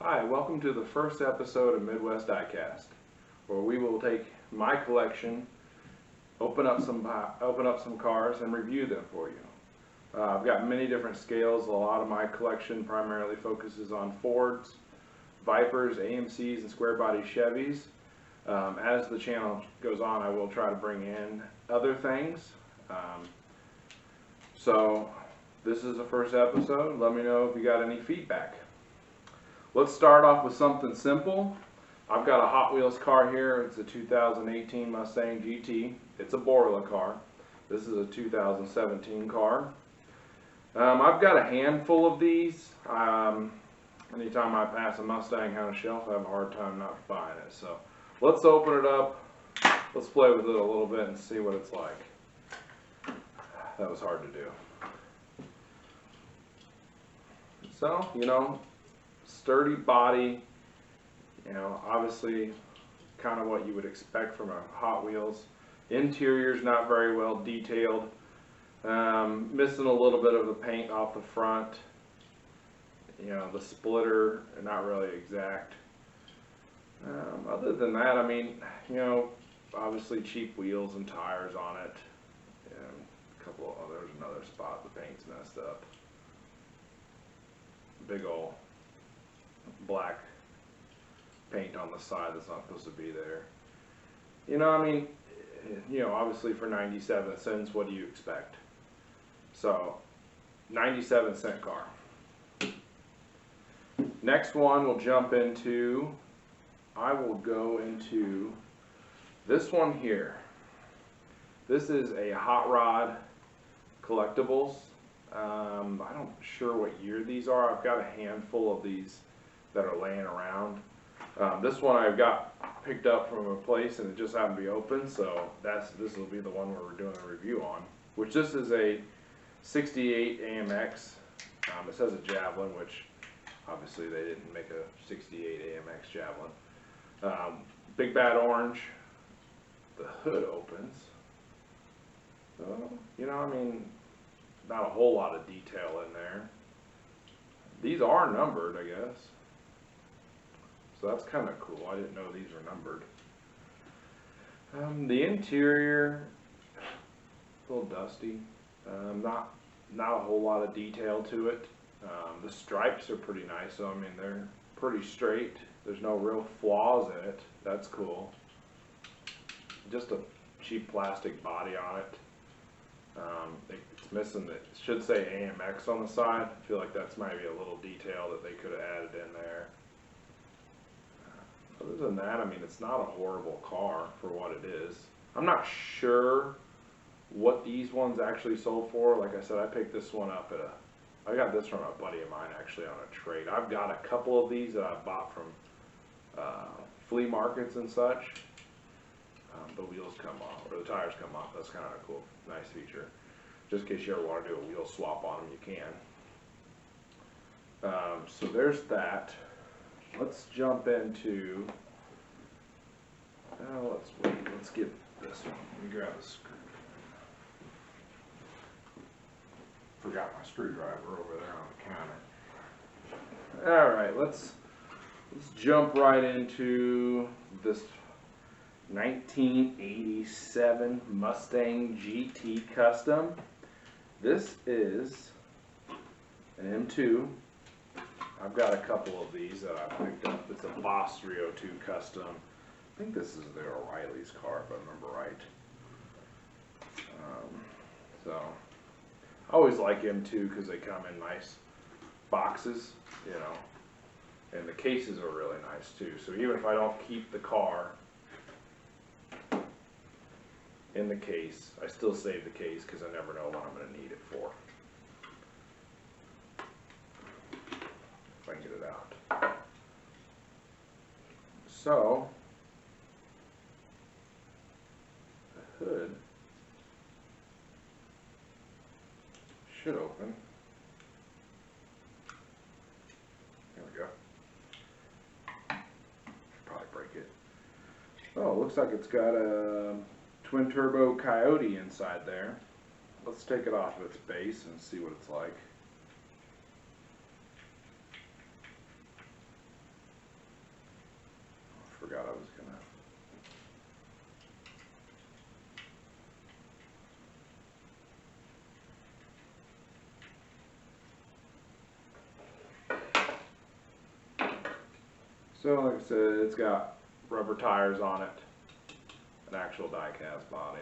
Hi, welcome to the first episode of Midwest Diecast, where we will take my collection, open up some cars, and review them for you. I've got many different scales. A lot of my collection primarily focuses on Fords, Vipers, AMCs, and square body Chevys. As the channel goes on, I will try to bring in other things. So this is the first episode. Let me know if you got any feedback. Let's start off with something simple. I've got a Hot Wheels car here. It's a 2018 Mustang GT. It's a Borla car. This is a 2017 car. I've got a handful of these. Anytime I pass a Mustang on a shelf, I have a hard time not buying it. So let's open it up. Let's play with it a little bit and see what it's like. That was hard to do. So, sturdy body, obviously kind of what you would expect from a Hot Wheels. Interior's not very well detailed. Missing a little bit of the paint off the front. The splitter, not really exact. Other than that, obviously cheap wheels and tires on it. There's another spot the paint's messed up. Big old black paint on the side that's not supposed to be there. Obviously for 97 cents, what do you expect? So, 97-cent car. Next one we'll jump into, I will go into this one here. This is a Hot Rod Collectibles. I'm not sure what year these are. I've got a handful of these that are laying around. This one I've got picked up from a place and it just happened to be open, so this will be the one where we're doing a review on. Which this is a 68 AMX. It says a Javelin, which obviously they didn't make a 68 AMX Javelin. Big Bad Orange. The hood opens. So, not a whole lot of detail in there. These are numbered, I guess. So that's kind of cool. I didn't know these were numbered. The interior, a little dusty. Not a whole lot of detail to it. The stripes are pretty nice. So they're pretty straight. There's no real flaws in it. That's cool. Just a cheap plastic body on it. It's missing it should say AMX on the side. I feel like that's maybe a little detail that they could have added in there. Other than that, it's not a horrible car for what it is. I'm not sure what these ones actually sold for. Like I said, I picked this one up I got this from a buddy of mine actually on a trade. I've got a couple of these that I bought from flea markets and such. The wheels come off, or the tires come off. That's kind of a cool, nice feature. Just in case you ever want to do a wheel swap on them, you can. So there's that. Let's jump into, let's get this one. Let me grab a screw. Forgot my screwdriver over there on the counter. Alright, let's jump right into this 1987 Mustang GT Custom. This is an M2. I've got a couple of these that I picked up. It's a Boss 302 Custom. I think this is their O'Reilly's car, if I remember right. So I always like M2 because they come in nice boxes, and the cases are really nice too. So even if I don't keep the car in the case, I still save the case because I never know what I'm going to need it for. If I can get it out. So, the hood should open. There we go. Probably break it. Oh, it looks like it's got a twin turbo Coyote inside there. Let's take it off of its base and see what it's like. forgot I was gonna. So like I said, it's got rubber tires on it, an actual die-cast body.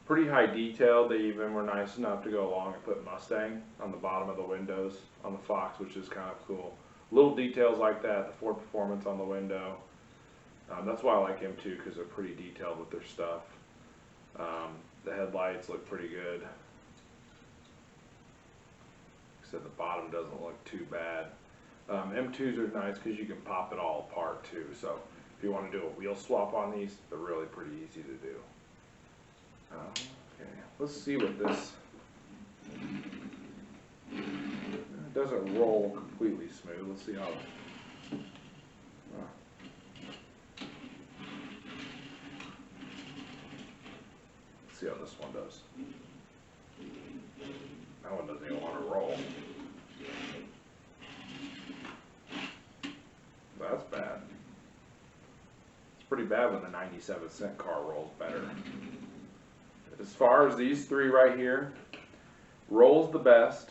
Pretty high detail. They even were nice enough to go along and put Mustang on the bottom of the windows on the Fox, which is kind of cool. Little details like that, the Ford Performance on the window. That's why I like M2, because they're pretty detailed with their stuff. The headlights look pretty good. Like I said, the bottom doesn't look too bad. M2s are nice because you can pop it all apart too. So if you want to do a wheel swap on these, they're really pretty easy to do. Okay, let's see what this. It doesn't roll completely smooth. Let's see how. Let's see how this one does. That one doesn't even want to roll. That's bad. It's pretty bad when the 97-cent car rolls better. As far as these three right here, rolls the best,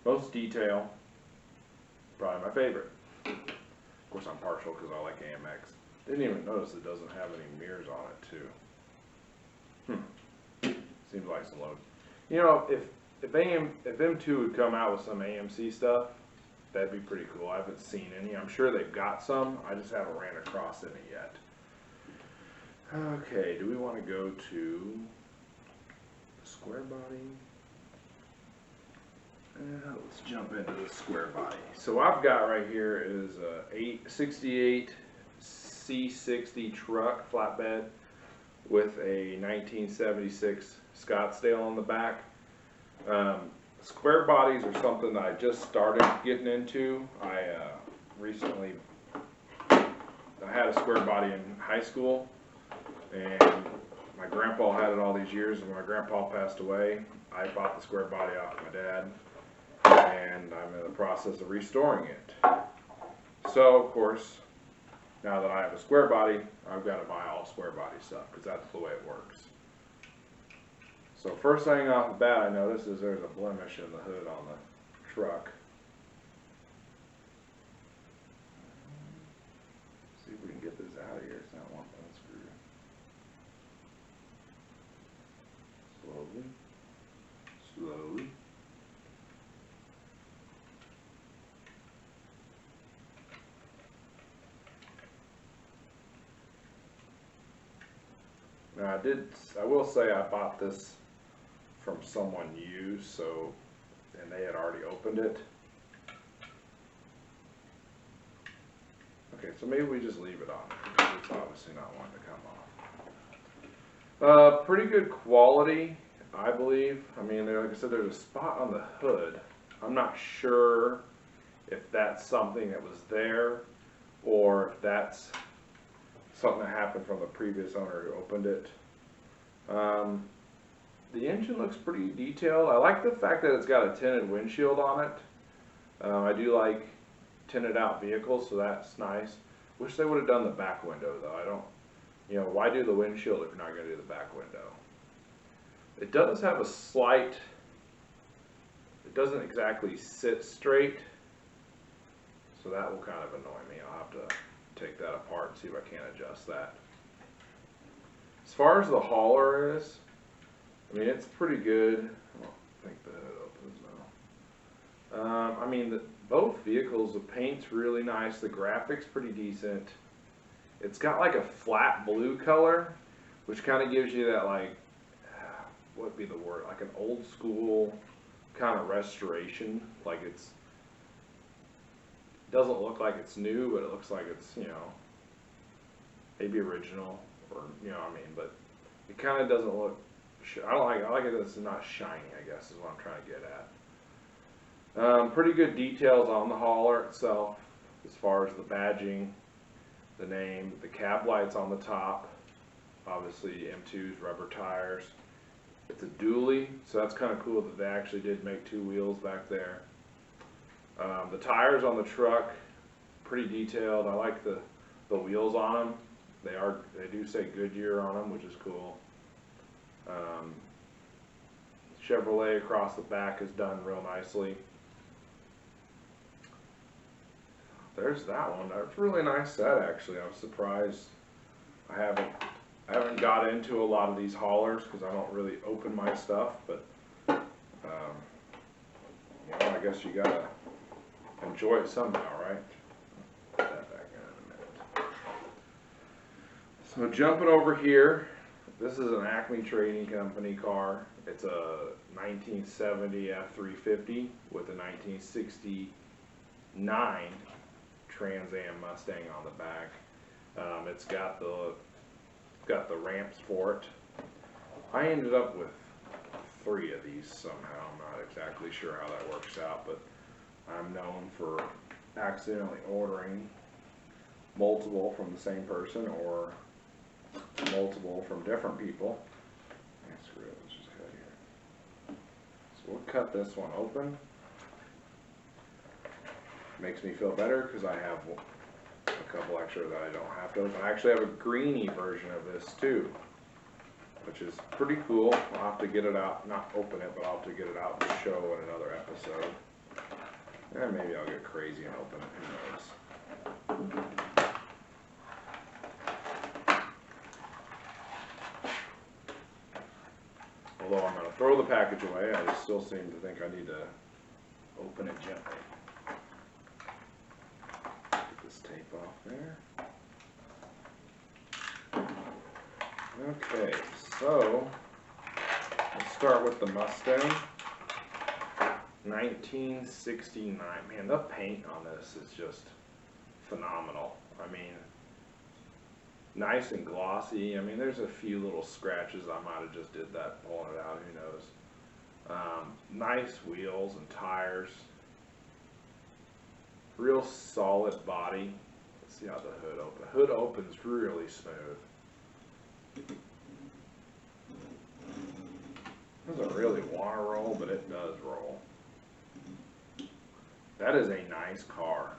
most detail, probably my favorite. Of course I'm partial because I like AMX. Didn't even notice it doesn't have any mirrors on it too. Seems like some load. You know, if M2 would come out with some AMC stuff, that'd be pretty cool. I haven't seen any. I'm sure they've got some. I just haven't ran across any yet. Okay, do we want to go to the square body? Let's jump into the square body. So what I've got right here is a 68 C60 truck flatbed with a 1976 Scottsdale on the back. Square bodies are something that I just started getting into. I recently had a square body in high school, and my grandpa had it all these years, and when my grandpa passed away, I bought the square body off my dad, and I'm in the process of restoring it. So, of course, now that I have a square body, I've got to buy all square body stuff, because that's the way it works. So first thing off the bat I notice is there's a blemish in the hood on the truck. See if we can get this out of here. It's not one unscrew. Slowly. Slowly. Now I will say I bought this from someone used, so, and they had already opened it. Okay, so maybe we just leave it on, because it's obviously not wanting to come off. Pretty good quality, I believe. I mean, like I said, there's a spot on the hood. I'm not sure if that's something that was there, or if that's something that happened from the previous owner who opened it. The engine looks pretty detailed. I like the fact that it's got a tinted windshield on it. I do like tinted out vehicles, so that's nice. Wish they would have done the back window though. I don't, you know, why do the windshield if you're not going to do the back window? It does have a slight, it doesn't exactly sit straight, so that will kind of annoy me. I'll have to take that apart and see if I can't adjust that. As far as the hauler is, I mean, it's pretty good. I don't think the hood opens now. I mean, both vehicles, the paint's really nice. The graphics pretty decent. It's got like a flat blue color, which kind of gives you that, like, what would be the word? Like an old school kind of restoration. Like it doesn't look like it's new, but it looks like it's, you know, maybe original, or, you know what I mean, but it kind of doesn't look, I like it that it's not shiny, I guess is what I'm trying to get at. Pretty good details on the hauler itself, as far as the badging, the name, the cab lights on the top, obviously M2's rubber tires. It's a dually, so that's kind of cool that they actually did make two wheels back there. The tires on the truck pretty detailed. I like the wheels on them. They do say Goodyear on them, which is cool. Chevrolet across the back is done real nicely. There's that one. That's a really nice set, actually. I was surprised. I haven't got into a lot of these haulers because I don't really open my stuff, but you know, I guess you gotta enjoy it somehow, right? Put that back in a minute. So jumping over here, this is an Acme Trading Company car. It's a 1970 F350 with a 1969 Trans Am Mustang on the back. It's got the ramps for it. I ended up with 3 of these somehow. I'm not exactly sure how that works out, but I'm known for accidentally ordering multiple from the same person or multiple from different people. Screw it, let's just cut here. So we'll cut this one open. Makes me feel better because I have a couple extra that I don't have to open. I actually have a greeny version of this too, which is pretty cool. I'll have to get it out, not open it, but I'll have to get it out and show in another episode. And maybe I'll get crazy and open it, who knows. Although I'm going to throw the package away, I still seem to think I need to open it gently. Get this tape off there. Okay, so let's start with the Mustang. 1969. Man, the paint on this is just phenomenal. I mean, nice and glossy. I mean, there's a few little scratches. I might have just did that pulling it out, who knows. Nice wheels and tires. Real solid body. Let's see how the hood opens. The hood opens really smooth. Doesn't really want to roll, but it does roll. That is a nice car.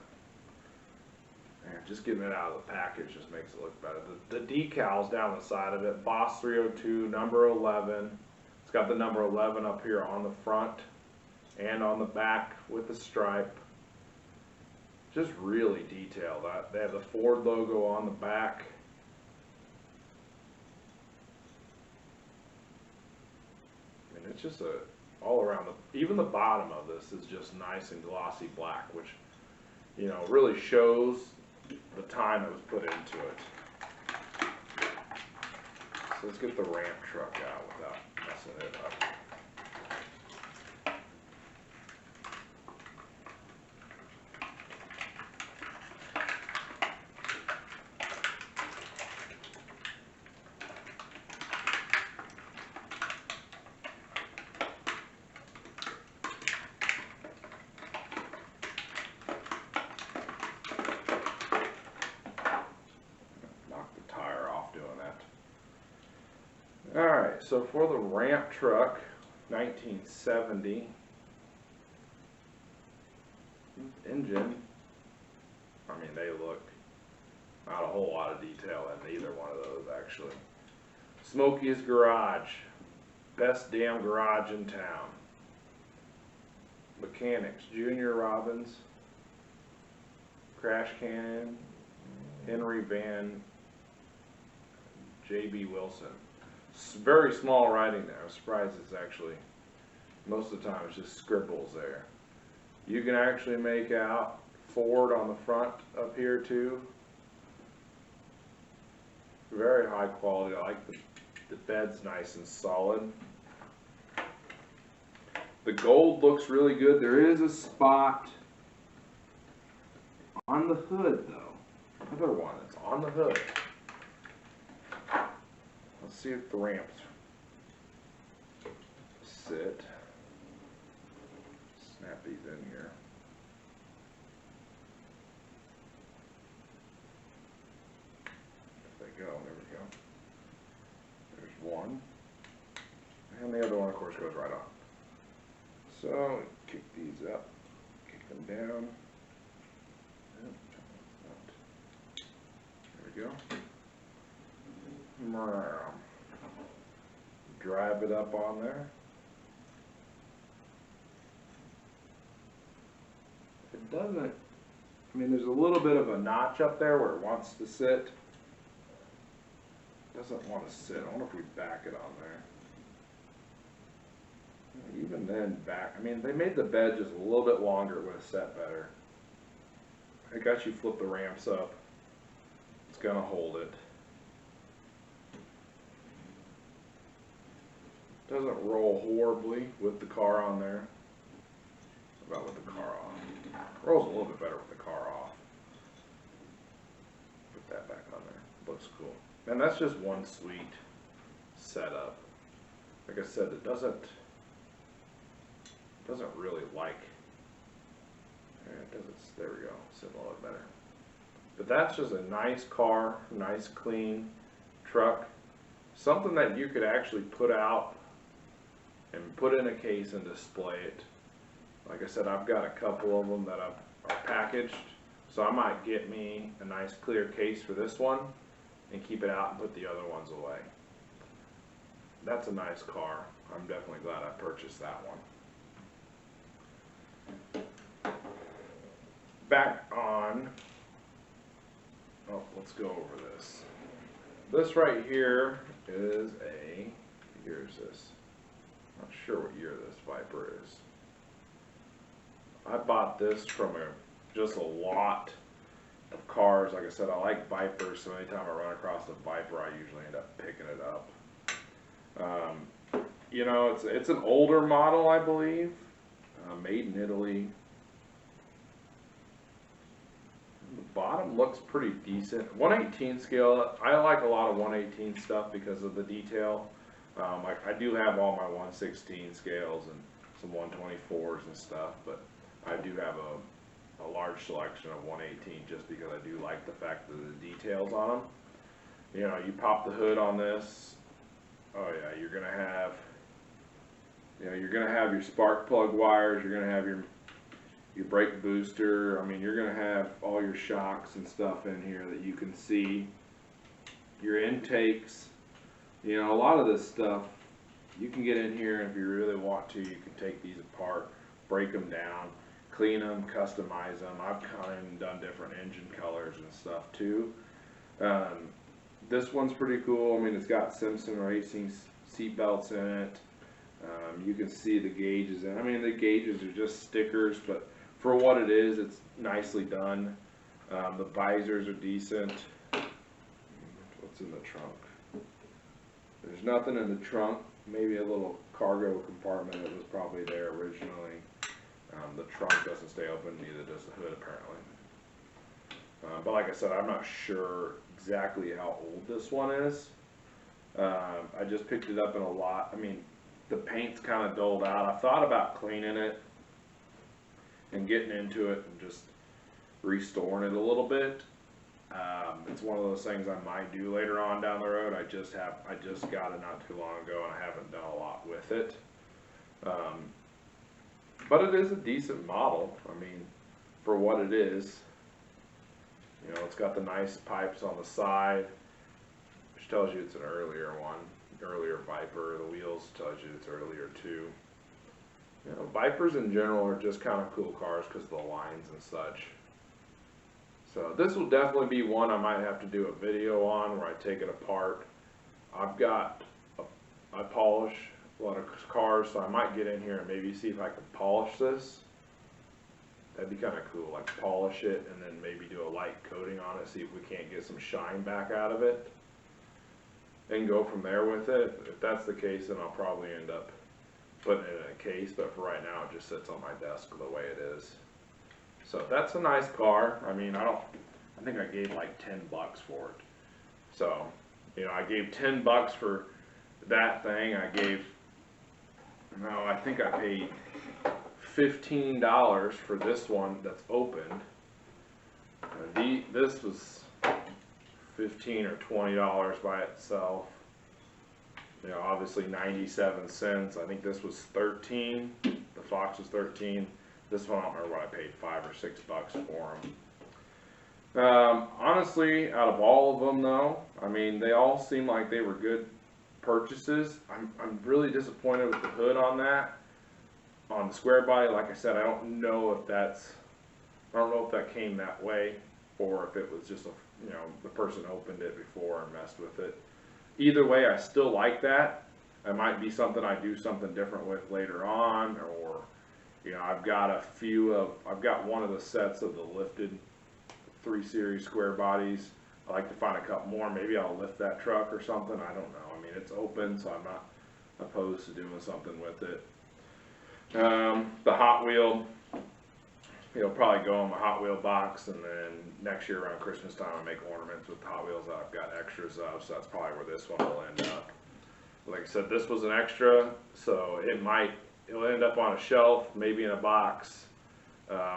Man, just getting it out of the package just makes it look better. The decals down the side of it, Boss 302, number 11. It's got the number 11 up here on the front and on the back with the stripe. Just really detailed. They have the Ford logo on the back. I mean, it's just all around, even the bottom of this is just nice and glossy black, which, you know, really shows the time that was put into it. So let's get the ramp truck out without messing it up. Alright, so for the ramp truck, 1970 engine, I mean, they look not a whole lot of detail in either one of those actually. Smokey's Garage, best damn garage in town. Mechanics, Junior Robbins, Crash Cannon, Henry Van, J.B. Wilson. Very small writing there. I'm surprised it's actually, most of the time it's just scribbles there. You can actually make out Ford on the front up here too. Very high quality. I like the bed's nice and solid. The gold looks really good. There is a spot on the hood though. Another one that's on the hood. Let's see if the ramps sit. Snap these in here. There they go. There we go. There's one. And the other one, of course, goes right on. So, kick these up. Kick them down. you go. Drive it up on there. It doesn't, I mean, there's a little bit of a notch up there where it wants to sit. Doesn't want to sit. I wonder if we back it on there. Even then, back, I mean, they made the bed just a little bit longer. It would have sat better. I got you flip the ramps up. It's gonna hold it. Doesn't roll horribly with the car on there. What about with the car off? Rolls a little bit better with the car off. Put that back on there. Looks cool. And that's just one sweet setup. Like I said, it doesn't really like. There we go. Sit a little bit better. But that's just a nice car, nice clean truck. Something that you could actually put out and put in a case and display it. Like I said, I've got a couple of them that are packaged, so I might get me a nice clear case for this one and keep it out and put the other ones away. That's a nice car. I'm definitely glad I purchased that one. Back on, oh, let's go over this. This right here is a, what year is this? Not sure what year this Viper is. I bought this from just a lot of cars. Like I said, I like Vipers, so anytime I run across a Viper, I usually end up picking it up. You know, it's an older model, I believe, made in Italy. The bottom looks pretty decent. 1/18 scale. I like a lot of 1/18 stuff because of the detail. I do have all my 1/16 scales and some 1/24s and stuff, but I do have a large selection of 1/18 just because I do like the fact that the details on them. You know, you pop the hood on this. Oh yeah, you're gonna have, you know, you're gonna have your spark plug wires. You're gonna have your brake booster. I mean, you're gonna have all your shocks and stuff in here that you can see. Your intakes. You know, a lot of this stuff you can get in here, and if you really want to, you can take these apart, break them down, clean them, customize them. I've kind of done different engine colors and stuff too. This one's pretty cool. I mean, it's got Simpson Racing seat belts in it. You can see the gauges, and I mean, the gauges are just stickers, but for what it is, it's nicely done. The visors are decent. What's in the trunk? There's nothing in the trunk. Maybe a little cargo compartment that was probably there originally. The trunk doesn't stay open, neither does the hood apparently. But like I said, I'm not sure exactly how old this one is. I just picked it up in a lot. I mean, the paint's kind of dulled out. I thought about cleaning it and getting into it and just restoring it a little bit. It's one of those things I might do later on down the road. I just got it not too long ago, and I haven't done a lot with it. But it is a decent model. I mean, for what it is. You know, it's got the nice pipes on the side, which tells you it's an earlier one, earlier Viper. The wheels tells you it's earlier too. You know, Vipers in general are just kind of cool cars because of the lines and such. So this will definitely be one I might have to do a video on where I take it apart. I polish a lot of cars, so I might get in here and maybe see if I can polish this. That'd be kind of cool, like polish it and then maybe do a light coating on it, see if we can't get some shine back out of it. And go from there with it. If that's the case, then I'll probably end up putting it in a case, but for right now it just sits on my desk the way it is. So that's a nice car. I mean, I think I gave like 10 bucks for it. So, you know, I gave 10 bucks for that thing. I think I paid $15 for this one that's opened. This was $15 or $20 by itself. You know, obviously 97 cents. I think this was 13. The Fox was 13. This one, I don't remember what I paid, $5 or $6 for them. Honestly, out of all of them though, I mean, they all seem like they were good purchases. I'm really disappointed with the hood on that. On the square body, like I said, I don't know if that came that way, or if it was just the person opened it before and messed with it. Either way, I still like that. It might be something I do something different with later on, or I've got one of the sets of the lifted 3 Series square bodies. I like to find a couple more. Maybe I'll lift that truck or something. I don't know. I mean, it's open, so I'm not opposed to doing something with it. The Hot Wheel, it'll probably go in my Hot Wheel box, and then next year around Christmas time I'll make ornaments with the Hot Wheels that I've got extras of, so that's probably where this one will end up. Like I said, this was an extra, so it'll end up on a shelf, maybe in a box.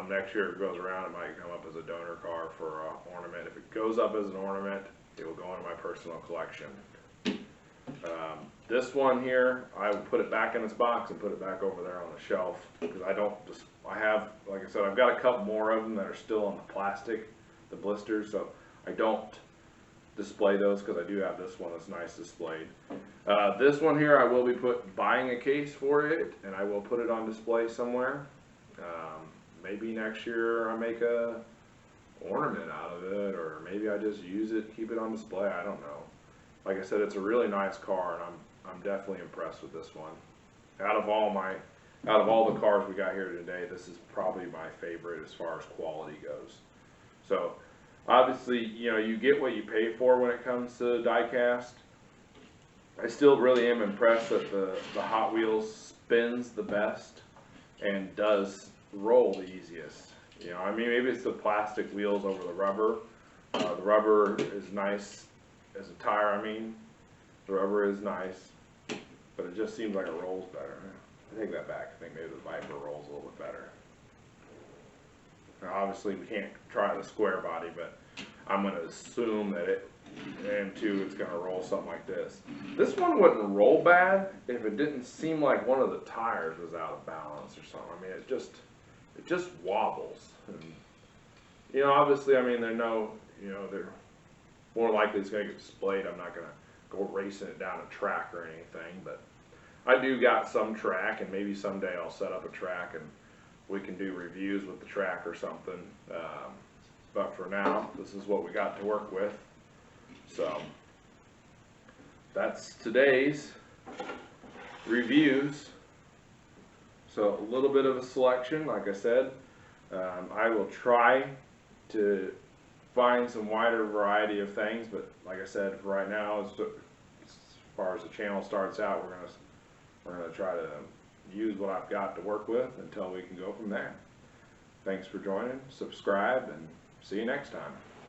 Next year it goes around, it might come up as a donor car for an ornament. If it goes up as an ornament, it will go into my personal collection. This one here, I will put it back in its box and put it back over there on the shelf, because like I said, I've got a couple more of them that are still on the plastic, the blisters, so I don't display those, because I do have this one that's nice displayed. This one here, I will be buying a case for it, and I will put it on display somewhere. Maybe next year I make a ornament out of it, or maybe I just use it, keep it on display. I don't know. Like I said, it's a really nice car, and I'm definitely impressed with this one. Out of all the cars we got here today, this is probably my favorite as far as quality goes. So obviously, you get what you pay for when it comes to diecast. I still really am impressed that the Hot Wheels spins the best and does roll the easiest. I mean, maybe it's the plastic wheels over the rubber. The rubber is nice as a tire. I mean, the rubber is nice, but it just seems like it rolls better. I take that back. I think maybe the Viper rolls a little bit better. Now, obviously, we can't try the square body, but I'm going to assume that it's going to roll something like this. This one wouldn't roll bad if it didn't seem like one of the tires was out of balance or something. I mean, it just wobbles. And, obviously, I mean, they're more likely it's going to get displayed. I'm not going to go racing it down a track or anything, but I do got some track, and maybe someday I'll set up a track and we can do reviews with the track or something. But for now, this is what we got to work with. So that's today's reviews. So a little bit of a selection, like I said. I will try to find some wider variety of things, but like I said, for right now, as far as the channel starts out, we're gonna try to use what I've got to work with until we can go from there. Thanks for joining, subscribe, and see you next time.